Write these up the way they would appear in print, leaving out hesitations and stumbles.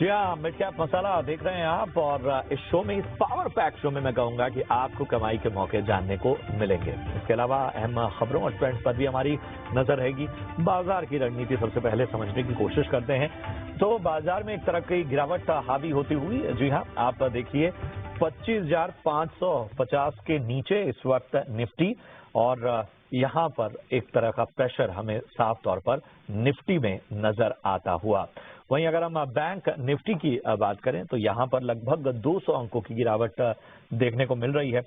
जी हाँ, mid cap मसाला देख रहे हैं आप। और इस शो में, इस पावर पैक शो में मैं कहूंगा कि आपको कमाई के मौके जानने को मिलेंगे। इसके अलावा अहम खबरों और ट्रेंड्स पर भी हमारी नजर रहेगी। बाजार की रणनीति सबसे पहले समझने की कोशिश करते हैं। तो बाजार में एक तरह की गिरावट हावी होती हुई, जी हाँ, आप देखिए 25,550 के नीचे इस वक्त निफ्टी, और यहां पर एक तरह का प्रेशर हमें साफ तौर पर निफ्टी में नजर आता हुआ। वहीं अगर हम बैंक निफ्टी की बात करें तो यहां पर लगभग 200 अंकों की गिरावट देखने को मिल रही है।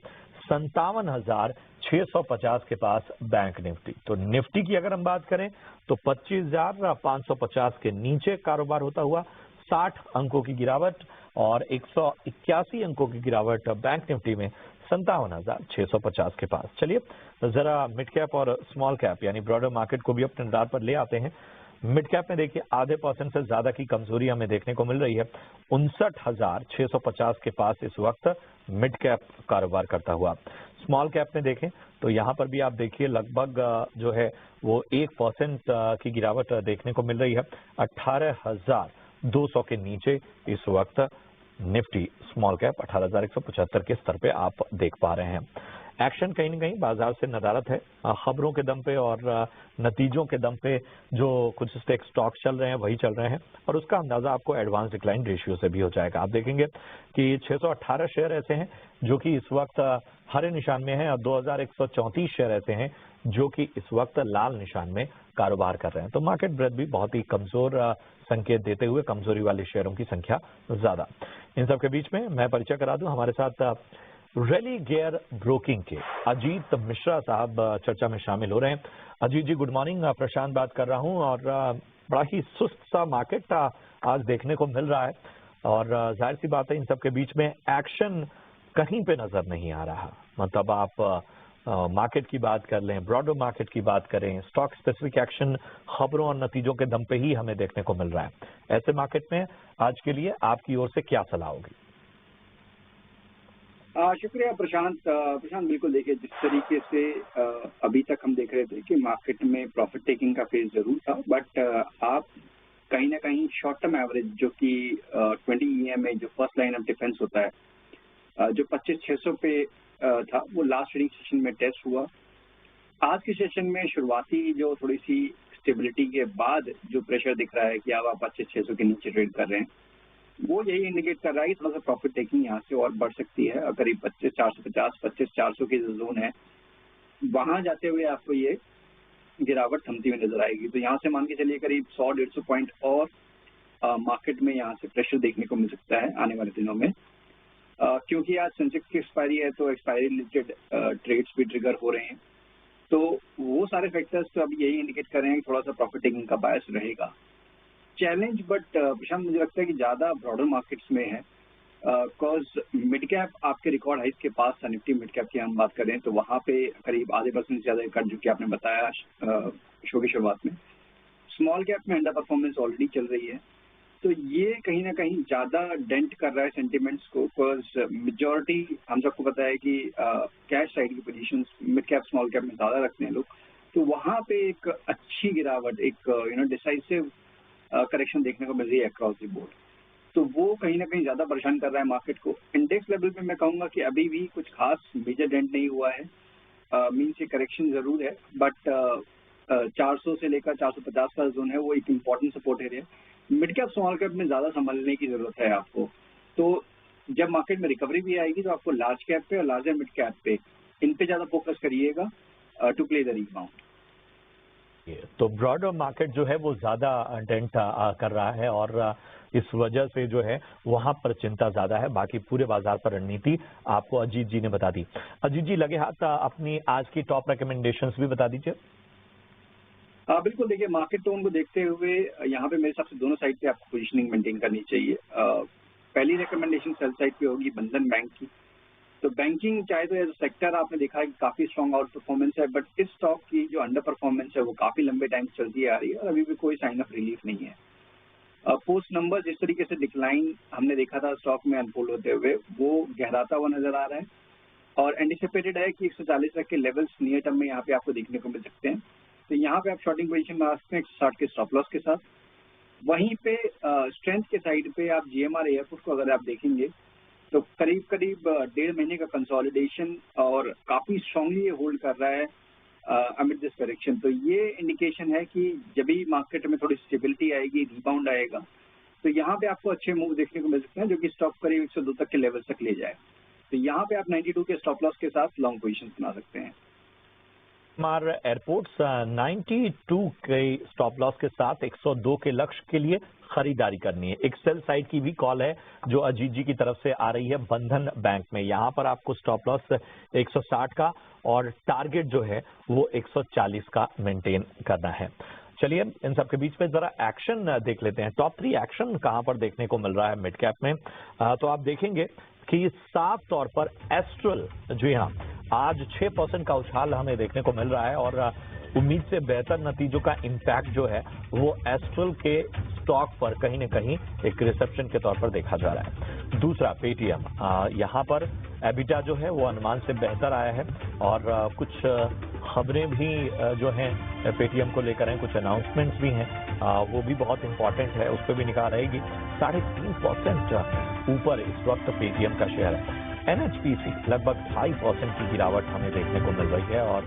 57,650 के पास बैंक निफ्टी। तो निफ्टी की अगर हम बात करें तो 25,550 के नीचे कारोबार होता हुआ 60 अंकों की गिरावट, और 181 अंकों की गिरावट बैंक निफ्टी में 57,650 के पास। चलिए जरा मिड कैप और स्मॉल कैप यानी ब्रॉडर मार्केट को भी अपने रडार पर ले आते हैं। मिड कैप में देखिए आधे % से ज्यादा की कमजोरी हमें देखने को मिल रही है। 59,650 के पास इस वक्त मिड कैप कारोबार करता हुआ। स्मॉल कैप में देखें तो यहां पर भी आप देखिए लगभग जो है वो 1% की गिरावट देखने को मिल रही है। 18,200 के नीचे इस वक्त निफ्टी स्मॉल कैप 18,175 के स्तर पे आप देख पा रहे हैं। एक्शन कहीं न कहीं बाजार से नदारत है। खबरों के दम पे और नतीजों के दम पे जो कुछ स्टॉक चल रहे हैं वही चल रहे हैं, और उसका अंदाजा आपको एडवांस डिक्लाइन रेशियो से भी हो जाएगा। आप देखेंगे कि 618 शेयर ऐसे हैं जो कि इस वक्त हरे निशान में हैं, और 2,134 शेयर ऐसे हैं जो कि इस वक्त लाल निशान में कारोबार कर रहे हैं। तो मार्केट ब्रेथ भी बहुत ही कमजोर संकेत देते हुए कमजोरी वाले शेयरों की संख्या ज्यादा। इन सब के बीच में मैं परिचय करा दूं, हमारे साथ रैली गियर ब्रोकिंग के अजीत मिश्रा साहब चर्चा में शामिल हो रहे हैं। अजीत जी गुड मॉर्निंग। प्रशांत बात कर रहा हूं, और बड़ा ही सुस्त सा मार्केट आज देखने को मिल रहा है, और जाहिर सी बात है इन सब के बीच में एक्शन कहीं पे नजर नहीं आ रहा। मतलब आप मार्केट की बात कर लें, ब्रॉडर मार्केट की बात करें, स्टॉक स्पेसिफिक एक्शन खबरों और नतीजों के दम पे ही हमें देखने को मिल रहा है। ऐसे मार्केट में आज के लिए आपकी ओर से क्या सलाह होगी? शुक्रिया प्रशांत। बिल्कुल देखिए, जिस तरीके से अभी तक हम देख रहे थे कि मार्केट में प्रॉफिट टेकिंग का फेज जरूर था, बट आप कहीं ना कहीं शॉर्ट टर्म एवरेज जो कि 20 EMA जो फर्स्ट लाइन ऑफ डिफेंस होता है, जो 25,600 पे था, वो लास्ट ट्रेडिंग सेशन में टेस्ट हुआ। आज के सेशन में शुरुआती जो थोड़ी सी स्टेबिलिटी के बाद जो प्रेशर दिख रहा है कि अब आप 25,600 के नीचे ट्रेड कर रहे हैं, वो यही इंडिकेट कर रहा है कि थोड़ा सा प्रॉफिट टेकिंग यहाँ से और बढ़ सकती है। करीब 25,450, 25,400 की जो जोन है, वहां जाते हुए आपको ये गिरावट थमती हुई नजर आएगी। तो यहाँ से मान के चलिए करीब 100-150 पॉइंट और मार्केट में यहाँ से प्रेशर देखने को मिल सकता है आने वाले दिनों में, क्योंकि आज सेंसेक्स की एक्सपायरी है, तो एक्सपायरी रिलेटेड ट्रेड्स भी ट्रिगर हो रहे हैं। तो वो सारे फैक्टर्स तो अभी यही इंडिकेट कर रहे हैं कि थोड़ा सा प्रॉफिट टेकिंग का बायस रहेगा। चैलेंज बट प्रशांत मुझे लगता है कि ज्यादा ब्रॉडर मार्केट्स में है, बिकॉज मिड कैप आपके रिकॉर्ड हाइस के पास था। निफ्टी मिड कैप की हम बात करें तो वहां पे करीब आधे % से ज्यादा कट, जो कि आपने बताया शो की शुरुआत में। स्मॉल कैप में अंडर परफॉर्मेंस ऑलरेडी चल रही है, तो ये कहीं ना कहीं ज्यादा डेंट कर रहा है सेंटिमेंट्स को, बिकॉज मेजोरिटी हम सबको पता है कि कैश साइड की positions mid cap small cap में ज्यादा रखते हैं लोग। तो वहां पे एक अच्छी गिरावट, एक डिसाइसिव करेक्शन देखने को मिल रही है अक्रॉस द बोर्ड। तो वो कहीं ना कहीं ज्यादा परेशान कर रहा है मार्केट को। इंडेक्स लेवल पे मैं कहूंगा कि अभी भी कुछ खास मेजर डेंट नहीं हुआ है। मीन्स ये करेक्शन जरूर है, बट 400 से लेकर 450 का जोन है, वो एक इम्पोर्टेंट सपोर्ट एरिया है। मिड कैप स्मॉल कैप में ज्यादा संभलने की जरूरत है आपको। तो जब मार्केट में रिकवरी भी आएगी तो आपको लार्ज कैप पे और लार्जर मिड कैप पे, इन पे ज्यादा फोकस करिएगा टू प्ले द रीबाउंड। तो ब्रॉडर मार्केट जो है वो ज्यादा डेंट कर रहा है, और इस वजह से जो है वहां पर चिंता ज्यादा है। बाकी पूरे बाजार पर रणनीति आपको अजीत जी ने बता दी। अजीत जी लगे हाथ अपनी आज की टॉप रिकमेंडेशंस भी बता दीजिए। बिल्कुल देखिए, मार्केट टोन को देखते हुए यहाँ पे मेरे हिसाब से दोनों साइड पे आपको पोजीशनिंग मेंटेन करनी चाहिए। पहली रिकमेंडेशन सेल साइड पे होगी बंधन बैंक की। तो बैंकिंग चाहे तो एज सेक्टर आपने देखा है कि काफी स्ट्रॉन्ग आउट परफॉर्मेंस है, बट इस स्टॉक की जो अंडर परफॉर्मेंस है वो काफी लंबे टाइम से चलती आ रही है, और अभी भी कोई साइन ऑफ रिलीफ नहीं है। पोस्ट नंबर जिस तरीके से डिक्लाइन हमने देखा था स्टॉक में अनफोल्ड होते हुए, वो गहराता हुआ नजर आ रहा है, और एंटिसिपेटेड है कि 140 तक के लेवल्स नियर टर्म में यहाँ पे आपको देखने को मिल सकते हैं। तो यहाँ पे आप शॉर्टिंग पोजीशन बना सकते हैं 160 के स्टॉप लॉस के साथ। वहीं पे स्ट्रेंथ के साइड पे आप GMR एयरपोर्ट को अगर आप देखेंगे तो करीब करीब 1.5 महीने का कंसोलिडेशन और काफी स्ट्रांगली ये होल्ड कर रहा है अमिड दिस करेक्शन। तो ये इंडिकेशन है कि जब भी मार्केट में थोड़ी स्टेबिलिटी आएगी, रिबाउंड आएगा, तो यहाँ पे आपको अच्छे मूव देखने को मिल सकते हैं जो कि स्टॉक करीब 102 तक के लेवल तक ले जाए। तो यहाँ पे आप 92 के स्टॉप लॉस के साथ लॉन्ग पोजीशन बना सकते हैं। हमारे एयरपोर्ट्स 92 के स्टॉप लॉस के साथ 102 के लक्ष्य के लिए खरीदारी करनी है। एक सेल साइड की भी कॉल है जो अजीत जी की तरफ से आ रही है बंधन बैंक में। यहाँ पर आपको स्टॉप लॉस 160 का और टारगेट जो है वो 140 का मेंटेन करना है। चलिए इन सब के बीच में जरा एक्शन देख लेते हैं। टॉप 3 एक्शन कहां पर देखने को मिल रहा है मिड कैप में। तो आप देखेंगे कि साफ तौर पर एस्ट्रल, जी हाँ, आज 6% का उछाल हमें देखने को मिल रहा है और उम्मीद से बेहतर नतीजों का इम्पैक्ट जो है वो एस्ट्रल के स्टॉक पर कहीं न कहीं एक रिसेप्शन के तौर पर देखा जा रहा है। दूसरा पेटीएम, यहाँ पर एबिटा जो है वो अनुमान से बेहतर आया है और कुछ खबरें भी जो हैं पेटीएम को लेकर हैं, कुछ अनाउंसमेंट्स भी हैं, वो भी बहुत इंपॉर्टेंट है, उस पर भी निगाह रहेगी। 3.5% ऊपर इस वक्त पेटीएम का शेयर है। NHPC लगभग 2.5% की गिरावट हमें देखने को मिल रही है और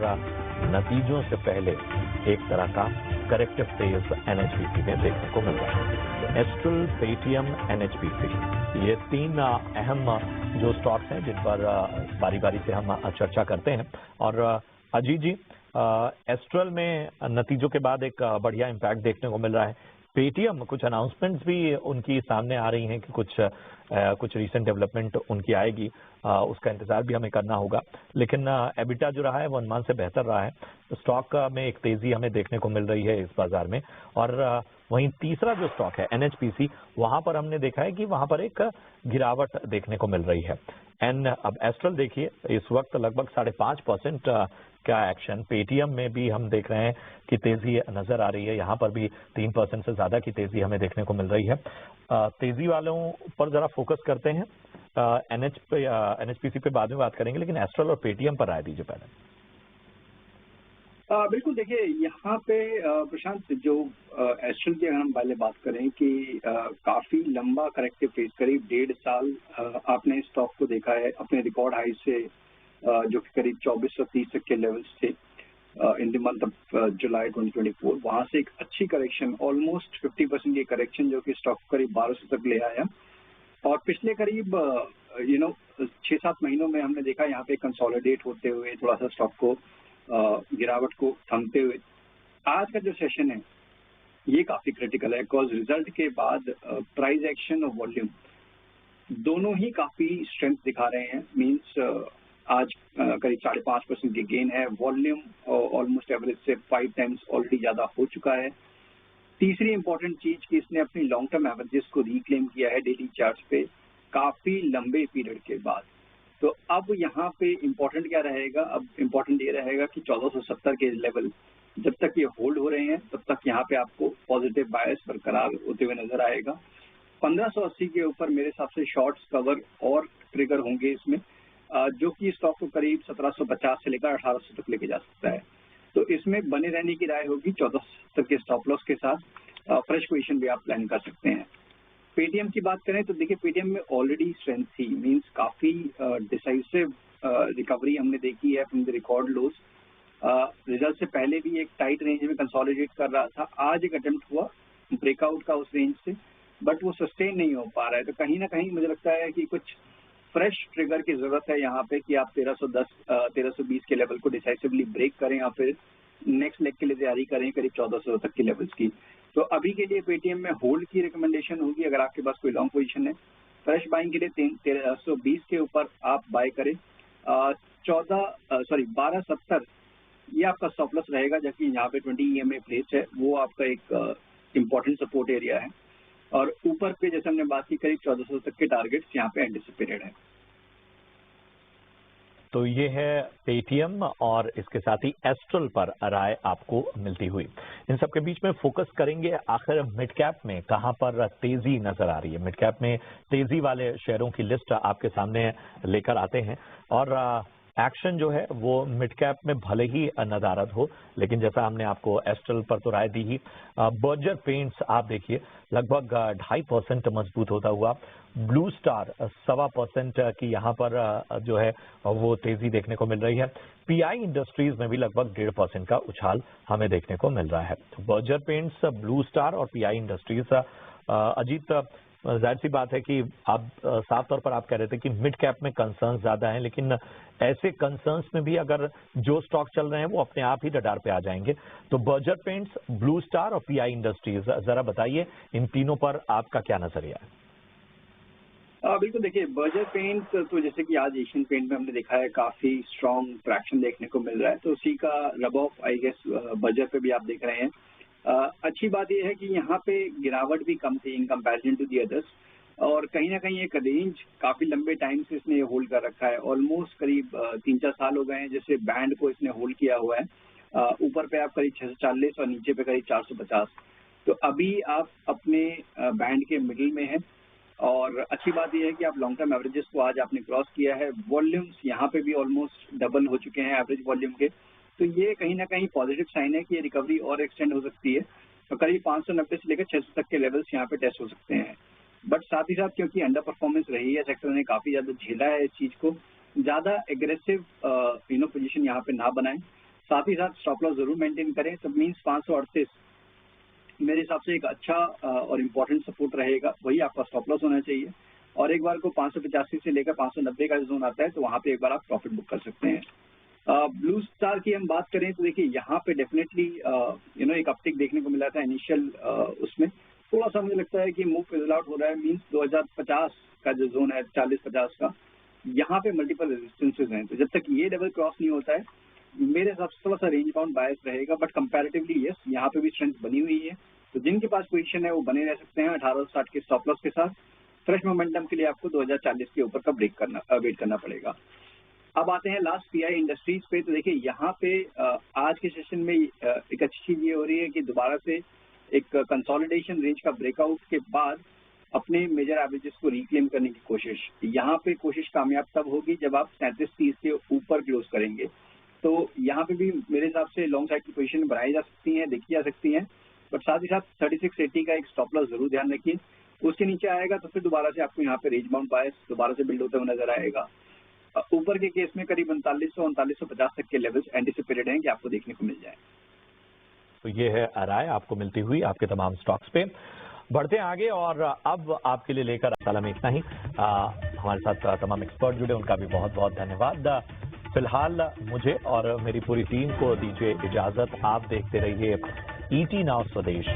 नतीजों से पहले एक तरह का करेक्टिव फेज NHPC में देखने को मिल रहा है। एस्ट्रल, पेटीएम, NHPC, ये 3 अहम जो स्टॉक्स हैं जिन पर बारी बारी से हम चर्चा करते हैं। और अजीत जी, एस्ट्रल में नतीजों के बाद एक बढ़िया इम्पैक्ट देखने को मिल रहा है। पेटीएम, कुछ अनाउंसमेंट्स भी उनकी सामने आ रही हैं कि कुछ रीसेंट डेवलपमेंट उनकी आएगी, उसका इंतजार भी हमें करना होगा। लेकिन एबिटा जो रहा है वो अनुमान से बेहतर रहा है। स्टॉक में एक तेजी हमें देखने को मिल रही है इस बाजार में। और वहीं तीसरा जो स्टॉक है NHPC, वहां पर हमने देखा है कि वहां पर एक गिरावट देखने को मिल रही है। अब एस्ट्रल देखिए इस वक्त लगभग 5.5% का एक्शन। पेटीएम में भी हम देख रहे हैं कि तेजी नजर आ रही है, यहाँ पर भी 3% से ज्यादा की तेजी हमें देखने को मिल रही है। तेजी वालों पर जरा फोकस करते हैं। NHPC पे बाद में बात करेंगे, लेकिन एस्ट्रल और पेटीएम पर राय दीजिए पहले। बिल्कुल, देखिए यहाँ पे प्रशांत, जो एस्ट्रल की अगर हम पहले बात करें कि काफी लंबा करेक्टिव फेज, करीब 1.5 साल आपने स्टॉक को देखा है अपने रिकॉर्ड हाई से, जो कि करीब 2430 तक के लेवल्स थे in the month of July 2024। वहां से एक अच्छी करेक्शन, ऑलमोस्ट 50% की करेक्शन, जो कि स्टॉक करीब 1200 तक ले आया। और पिछले करीब 6-7 महीनों में हमने देखा यहाँ पे कंसोलिडेट होते हुए, थोड़ा सा स्टॉक को गिरावट को थमते हुए। आज का जो सेशन है ये काफी क्रिटिकल है, बिकॉज रिजल्ट के बाद प्राइस एक्शन और वॉल्यूम दोनों ही काफी स्ट्रेंथ दिखा रहे हैं। मींस आज करीब 5.5% की गेन है, वॉल्यूम ऑलमोस्ट एवरेज से 5 टाइम्स ऑलरेडी ज्यादा हो चुका है। तीसरी इंपॉर्टेंट चीज कि इसने अपनी लॉन्ग टर्म एवरेजेस को रिक्लेम किया है डेली चार्ट्स पे काफी लंबे पीरियड के बाद। तो अब यहाँ पे इम्पोर्टेंट क्या रहेगा? अब इम्पोर्टेंट ये रहेगा कि 1470 के लेवल जब तक ये होल्ड हो रहे हैं तब तक यहाँ पे आपको पॉजिटिव बायस बरकरार होते हुए नजर आएगा। 1580 के ऊपर मेरे हिसाब से शॉर्ट्स कवर और ट्रिगर होंगे इसमें, जो कि स्टॉक को करीब 1750 से लेकर 1800 तक लेके जा सकता है। तो इसमें बने रहने की राय होगी 1470 के स्टॉप लॉस के साथ। फ्रेश पोजीशन भी आप प्लान कर सकते हैं। पेटीएम की बात करें तो देखिए पेटीएम में ऑलरेडी स्ट्रेंथ थी, मींस काफी डिसाइसिव रिकवरी हमने देखी है from the record lows. Result से पहले भी एक टाइट रेंज में कंसोलिडेट कर रहा था, आज एक अटेम्प्ट हुआ ब्रेकआउट का उस रेंज से, बट वो सस्टेन नहीं हो पा रहा है। तो कहीं ना कहीं मुझे लगता है कि कुछ फ्रेश ट्रिगर की जरूरत है यहाँ पे कि आप 1310-1320 के लेवल को डिसाइसिवली ब्रेक करें या फिर नेक्स्ट लेग के लिए तैयारी करें करीब 1400 तक के लेवल्स की। तो अभी के लिए पेटीएम में होल्ड की रिकमेंडेशन होगी अगर आपके पास कोई लॉन्ग पोजीशन है। फ्रेश बाइंग के लिए 1320 के ऊपर आप बाय करें। 1270 ये आपका स्टॉप लॉस रहेगा, जबकि यहाँ पे 20 EMA प्लेस है, वो आपका एक इम्पोर्टेंट सपोर्ट एरिया है। और ऊपर पे जैसे हमने बात की करीब 1400 तक के टारगेट्स यहाँ पे एंटिसिपेटेड है। तो ये है पेटीएम और इसके साथ ही एस्ट्रल पर राय आपको मिलती हुई। इन सब के बीच में फोकस करेंगे आखिर मिड कैप में कहां पर तेजी नजर आ रही है। मिड कैप में तेजी वाले शेयरों की लिस्ट आपके सामने लेकर आते हैं और एक्शन जो है वो मिड कैप में भले ही नदारद हो, लेकिन जैसा हमने आपको एस्ट्रल पर तो राय दी ही, बर्जर पेंट्स आप देखिए लगभग 2.5% मजबूत होता हुआ, ब्लू स्टार 1.25% की यहाँ पर जो है वो तेजी देखने को मिल रही है। पीआई इंडस्ट्रीज में भी लगभग 1.5% का उछाल हमें देखने को मिल रहा है। तो बर्जर पेंट्स, ब्लू स्टार और पीआई इंडस्ट्रीज, अजीत जाहिर सी बात है कि आप साफ तौर पर आप कह रहे थे कि मिड कैप में कंसर्न ज्यादा हैं, लेकिन ऐसे कंसर्न्स में भी अगर जो स्टॉक चल रहे हैं वो अपने आप ही रडार पे आ जाएंगे। तो बर्जर पेंट्स, ब्लू स्टार और पीआई इंडस्ट्रीज, जरा बताइए इन तीनों पर आपका क्या नजरिया है? बिल्कुल, देखिए बर्जर पेंट्स तो जैसे कि आज एशियन पेंट में हमने देखा है काफी स्ट्रॉन्ग ट्रैक्शन देखने को मिल रहा है, तो उसी का rub off I guess Berger पे भी आप देख रहे हैं। अच्छी बात यह है कि यहाँ पे गिरावट भी कम थी in comparison to the others, और कहीं ना कहीं एक रेंज काफी लंबे टाइम से इसने होल्ड कर रखा है। ऑलमोस्ट करीब 3-4 साल हो गए हैं जैसे बैंड को इसने होल्ड किया हुआ है। ऊपर पे आप करीब 640 और नीचे पे करीब 450। तो अभी आप अपने बैंड के मिडिल में हैं, और अच्छी बात यह है कि आप लॉन्ग टर्म एवरेजेस को आज आपने क्रॉस किया है। वॉल्यूम्स यहाँ पे भी ऑलमोस्ट डबल हो चुके हैं एवरेज वॉल्यूम के, तो ये कहीं ना कहीं पॉजिटिव साइन है कि ये रिकवरी और एक्सटेंड हो सकती है, तो करीब 590 से लेकर 600 तक के लेवल्स यहाँ पे टेस्ट हो सकते हैं। बट साथ ही साथ क्योंकि अंडर परफॉर्मेंस रही है, सेक्टर ने काफी ज्यादा झेला है इस चीज को, ज्यादा एग्रेसिव पोजीशन यहाँ पे ना बनाएं। साथ ही साथ स्टॉप लॉस जरूर मेंटेन करें। तो मीन्स 538 मेरे हिसाब से एक अच्छा और इम्पोर्टेंट सपोर्ट रहेगा, वही आपका स्टॉप लॉस होना चाहिए। और एक बार को 585 से लेकर 590 का जोन आता है तो वहां पे एक बार आप प्रॉफिट बुक कर सकते हैं। ब्लू स्टार की हम बात करें तो देखिए यहाँ पे डेफिनेटली एक अपटिक देखने को मिला था इनिशियल, उसमें थोड़ा सा मुझे लगता है कि मूव फिजल आउट हो रहा है। मींस 2050 का जो जोन है 40-50 का, यहाँ पे मल्टीपल रेजिस्टेंसेज हैं, तो जब तक ये लेवल क्रॉस नहीं होता है मेरे हिसाब से थोड़ा सा रेंज बाउंड बायस रहेगा। बट कंपैरेटिवली यस, यहाँ पे भी स्ट्रेंथ बनी हुई है, तो जिनके पास पोजीशन है वो बने रह सकते हैं 1860 के स्टॉप लॉस के साथ। फ्रेश मोमेंटम के लिए आपको 2040 के ऊपर का वेट करना पड़ेगा। अब आते हैं लास्ट पीआई इंडस्ट्रीज पे। तो देखिए यहाँ पे आज के सेशन में एक अच्छी चीज ये हो रही है कि दोबारा से एक कंसोलिडेशन रेंज का ब्रेकआउट के बाद अपने मेजर एवरेजेस को रिक्लेम करने की कोशिश, यहाँ पे कोशिश कामयाब तब होगी जब आप 3730 के ऊपर क्लोज करेंगे। तो यहाँ पे भी मेरे हिसाब से लॉन्ग साइड की पोजीशन बनाई जा सकती है, देखी जा सकती है। बट साथ ही साथ 3680 का एक स्टॉप लॉस जरूर ध्यान रखिए। उसके नीचे आएगा तो फिर दोबारा से आपको यहाँ पे रेंज बाउंड बायस दोबारा से बिल्ड होते हुए नजर आएगा। ऊपर के केस में करीब 3950 तक के लेवल्स एंटिसिपेटेड हैं कि आपको देखने को मिल जाए। तो ये है राय आपको मिलती हुई आपके तमाम स्टॉक्स पे। बढ़ते हैं आगे, और अब आपके लिए लेकर साला में इतना ही। हमारे साथ तमाम एक्सपर्ट जुड़े, उनका भी बहुत बहुत धन्यवाद। फिलहाल मुझे और मेरी पूरी टीम को दीजिए इजाजत। आप देखते रहिए ET नाउ स्वदेश।